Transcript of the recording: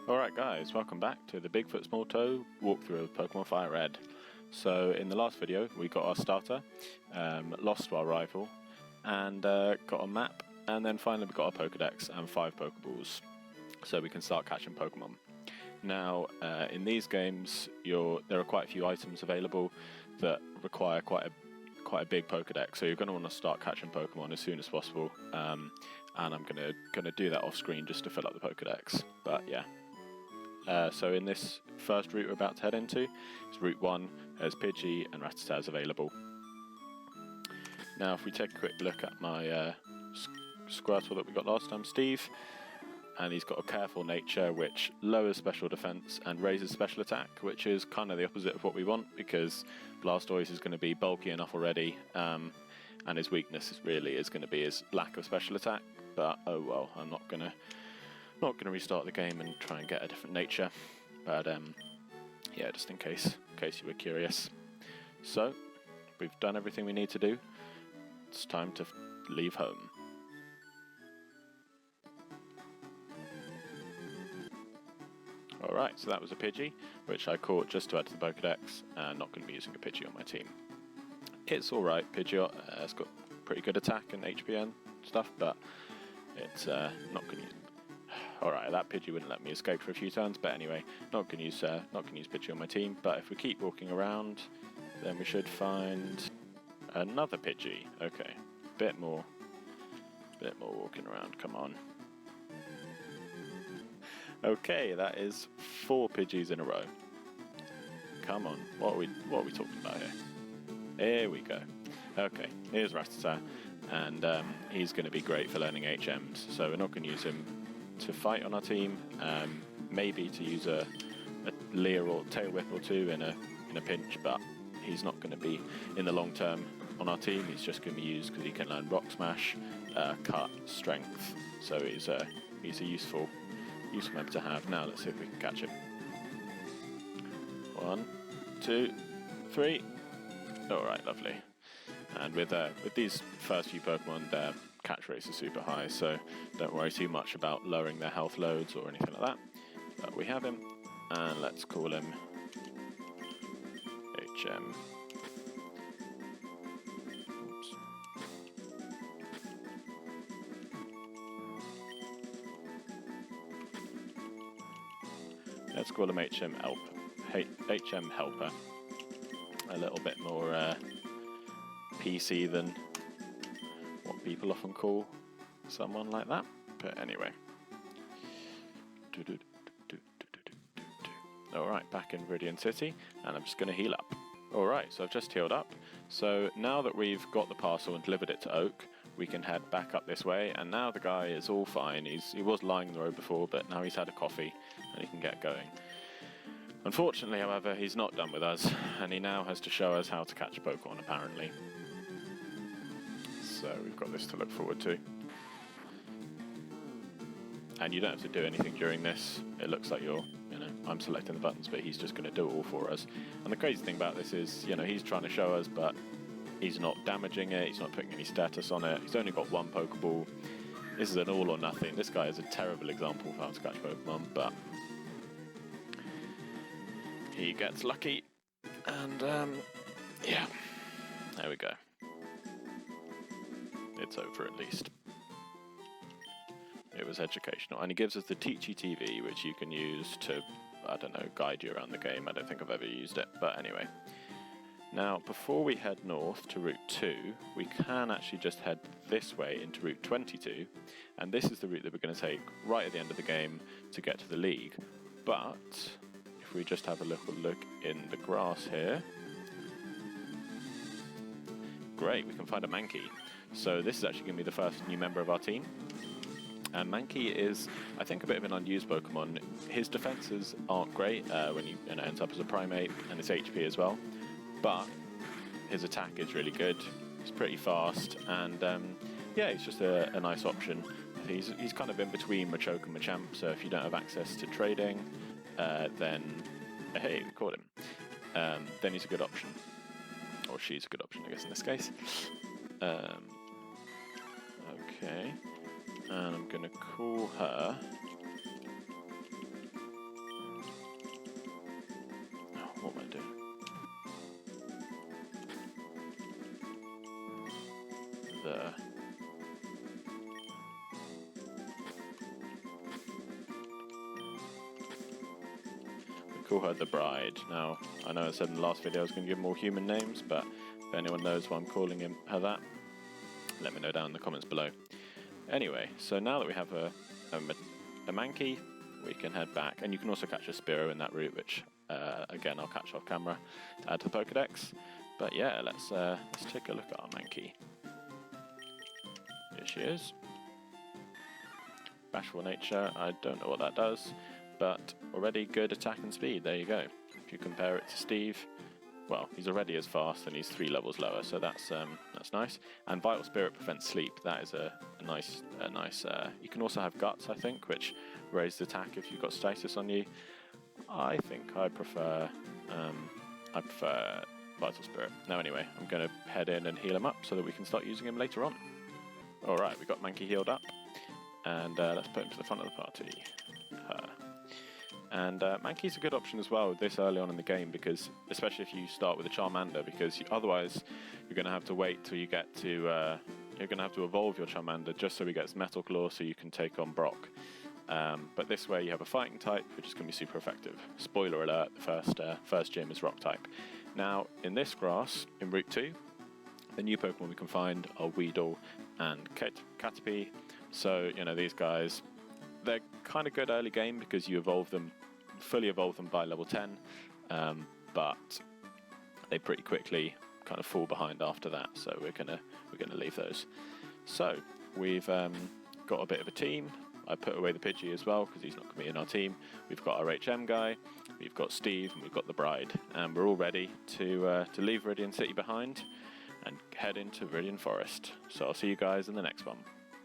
Alright guys, welcome back to the Bigfoot Small Toe walkthrough of Pokemon Fire Red. So in the last video we got our starter, lost our rival, and got a map, and then finally we got our Pokedex and 5 Pokeballs, so we can start catching Pokemon. Now in these games there are quite a few items available that require quite a big Pokedex, so you're going to want to start catching Pokemon as soon as possible, and I'm gonna do that off screen just to fill up the Pokedex. But yeah. So in this first route we're about to head into, it's Route 1, there's Pidgey and Rattatas available. Now if we take a quick look at my Squirtle that we got last time, Steve, and he's got a careful nature which lowers special defense and raises special attack, which is kind of the opposite of what we want, because Blastoise is going to be bulky enough already, and his weakness is going to be his lack of special attack. But oh well, I'm not gonna restart the game and try and get a different nature, but yeah, just in case you were curious. So we've done everything we need to do. It's time to leave home. Alright, so that was a Pidgey, which I caught just to add to the Pokedex, and not going to be using a Pidgey on my team. It's alright, Pidgey has got pretty good attack and HP and stuff, but it's not going to use. Alright, that Pidgey wouldn't let me escape for a few turns, but anyway, not going to use Pidgey on my team. But if we keep walking around, then we should find another Pidgey. Okay, bit more walking around. Come on. Okay, that is 4 Pidgeys in a row. Come on, what are we talking about here? Here we go. Okay, here's Rattata, and he's going to be great for learning HMs. So we're not going to use him to fight on our team, maybe to use a Leer or Tail Whip or two in a pinch, but he's not going to be in the long term on our team. He's just going to be used because he can learn Rock Smash, Cut, Strength, so he's a useful member to have. Now let's see if we can catch him. 1, 2, 3. Alright, lovely. And with these first few Pokemon, their catch rates are super high, so don't worry too much about lowering their health loads or anything like that. But we have him, and let's call him HM. Oops. Let's call him HM Helper. A little bit more PC than what people often call someone like that, but anyway. Alright, back in Viridian City, and I'm just going to heal up. Alright, so I've just healed up. So now that we've got the parcel and delivered it to Oak, we can head back up this way, and now the guy is all fine. He was lying in the road before, but now he's had a coffee and he can get going. Unfortunately, however, he's not done with us, and he now has to show us how to catch a Pokemon, apparently. So we've got this to look forward to. And you don't have to do anything during this. It looks like I'm selecting the buttons, but he's just going to do it all for us. And the crazy thing about this is, he's trying to show us, but he's not damaging it, he's not putting any status on it. He's only got 1 Pokeball. This is an all or nothing. This guy is a terrible example of how to catch Pokemon, but he gets lucky. And, yeah. There we go. It's over at least. It was educational, and he gives us the Teachy TV, which you can use to, I don't know, guide you around the game. I don't think I've ever used it, but anyway. Now, before we head north to Route 2, we can actually just head this way into Route 22, and this is the route that we're going to take right at the end of the game to get to the League. But if we just have a little look in the grass here, great, we can find a Mankey. So this is actually going to be the first new member of our team. And Mankey is, I think, a bit of an unused Pokemon. His defenses aren't great when he ends up as a Primate, and his HP as well. But his attack is really good. He's pretty fast, and yeah, he's just a nice option. He's kind of in between Machoke and Machamp, so if you don't have access to trading, then hey, we caught him. Then he's a good option, or she's a good option, I guess, in this case. Okay, and I'm going to call her sister. We call her the bride. Now, I know I said in the last video I was going to give them all human names, but if anyone knows why I'm calling her that, let me know down in the comments below. Anyway, so now that we have a Mankey, we can head back, and you can also catch a Spearow in that route, which again I'll catch off camera to add to the Pokedex. But yeah, let's take a look at our Mankey. Here she is. Bashful nature, I don't know what that does, but already good attack and speed, there you go. If you compare it to Steve, well, he's already as fast and he's 3 levels lower, so that's nice. And Vital Spirit prevents sleep, that is a nice, you can also have Guts, I think, which raises attack if you've got status on you. I think I prefer Vital Spirit. Now anyway, I'm going to head in and heal him up so that we can start using him later on. Alright, we got Mankey healed up, and let's put him to the front of the party. And Mankey's a good option as well this early on in the game, because especially if you start with a Charmander, because otherwise you're going to have to wait till you get to you're going to have to evolve your Charmander just so he gets Metal Claw so you can take on Brock. But this way you have a fighting type, which is going to be super effective. Spoiler alert, the first gym is rock type. Now in this grass, in Route 2, the new Pokemon we can find are Weedle and Caterpie. So, you know, these guys, they're kind of good early game because you fully evolve them by level 10, but they pretty quickly kind of fall behind after that. So we're gonna leave those. So we've got a bit of a team. I put away the Pidgey as well because he's not going to be in our team. We've got our HM guy, we've got Steve, and we've got the bride, and we're all ready to leave Viridian City behind and head into Viridian Forest. So I'll see you guys in the next one.